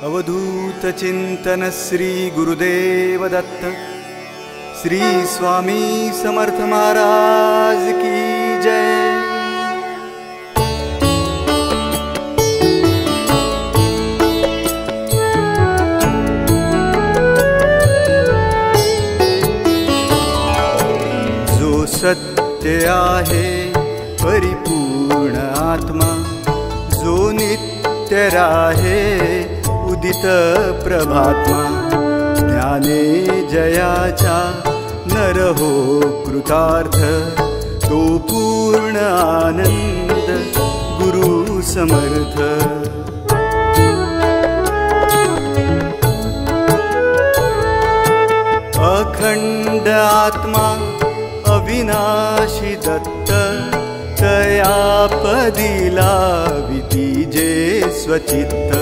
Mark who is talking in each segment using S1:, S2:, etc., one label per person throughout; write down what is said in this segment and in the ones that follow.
S1: अवधूत चिंतन श्री गुरुदेव दत्त। श्री स्वामी समर्थ महाराज की जय। जो सत्य आहे परिपूर्ण आत्मा, जो नित्य राहे उदित प्रभात्मा, ज्ञाने जयाचा नर हो कृतार्थ, तो पूर्ण आनंद गुरु समर्थ। अखंड आत्मा अविनाशी दत्त, तया पदिला वितीजे स्वचित्त,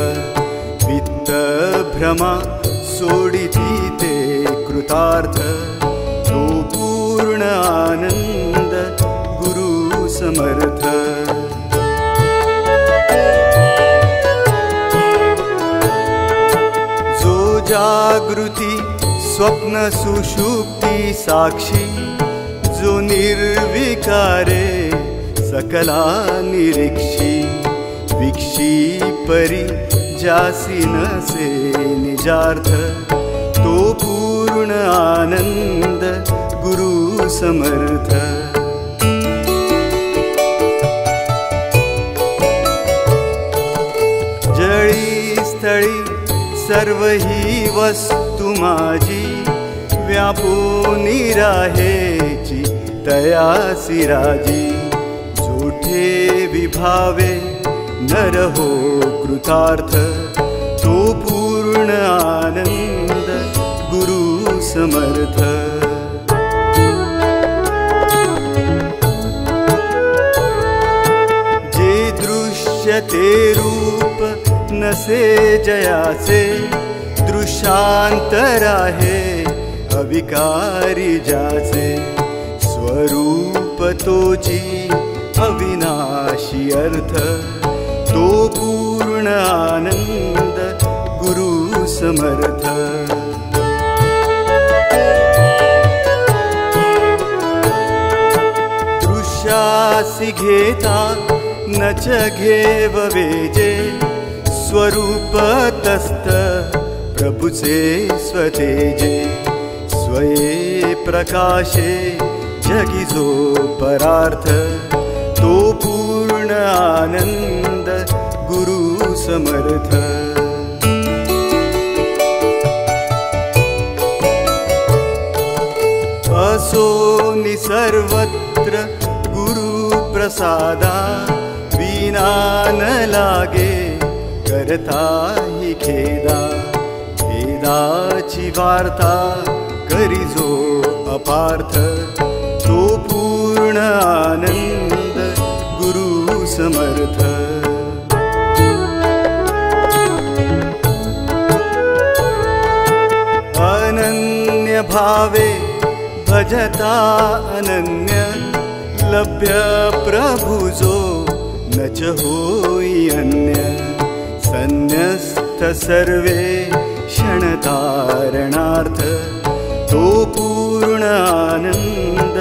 S1: वित्त भ्रमा सोडिती ते कृतार्थ, तो पूर्ण आनंद गुरु समर्थ। जो जागृती स्वप्न सुषुप्ती साक्षी, जो निर्विकारे सकला निरीक्षी, विक्षी परी जासी नसे निजार्थ, तो पूर्ण आनंद गुरु समर्थ। जळी स्थळी सर्व ही वस्तु माझी, व्यापूनी राहेची तयासी राजी, जोठे विभावे नर हो कृतार्थ, तो पूर्ण आनंद गुरु समर्थ। जे दृश्य ते रूप नसे जयाचे, दृश्यांतर आहे अविकारी जाचे, स्वरूप तोची अविनाशी अर्थ, तो पूर्ण आनंद गुरु समर्थ। दृश्यासी घेता नच घेव वेजे, स्वरूप तस्त प्रभुचे स्वतेजे, स्वये प्रकाशे जगी जो परार्थ, तो पूर्ण आनंद गुरु समर्थ। असो सर्वत्र गुरु प्रसादा, विना न लागे करता ही खेदा, खेदाची वार्ता करी जो अपार्थ, तो पूर्ण आनंद गुरु समर्थ। अनन्य भावे भजता अनन्य, लभ्य प्रभु जो नच होई अन्य, संन्यस्त सर्वे क्षणतारणार्थ, तो पूर्ण आनंद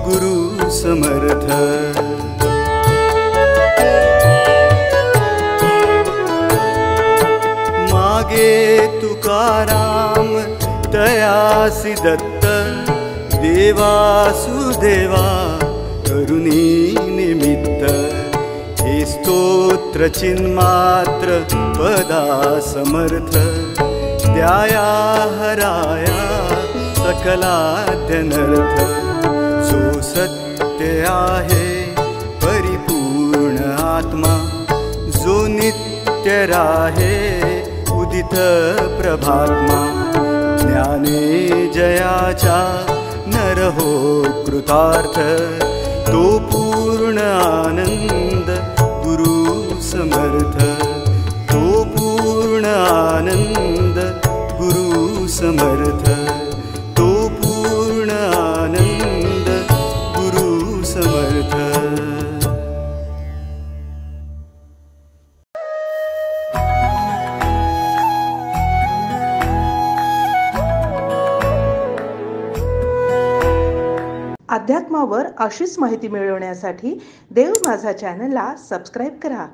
S1: गुरु समर्थ। मागे तुकाराम तयासी दत्त, देवासुदेवा करुणी निमित्त, हे स्तोत्र चिन्मात्र पदा समर्थ, द्याया हराया सकलाद्यनर्थ। जो सत्य आहे परिपूर्ण आत्मा, जो नित्य राहे उदित प्रभात्मा, ज्ञाने जयाचा नर हो कृतार्थ, तो पूर्ण आनंद गुरु समर्थ, तो पूर्ण आनंद गुरु समर्थ, तो पूर्ण आनंद गुरु समर्थ।
S2: अध्यात्मावर अशीच माहिती मिळवण्यासाठी देव माझा चॅनलला सबस्क्राईब करा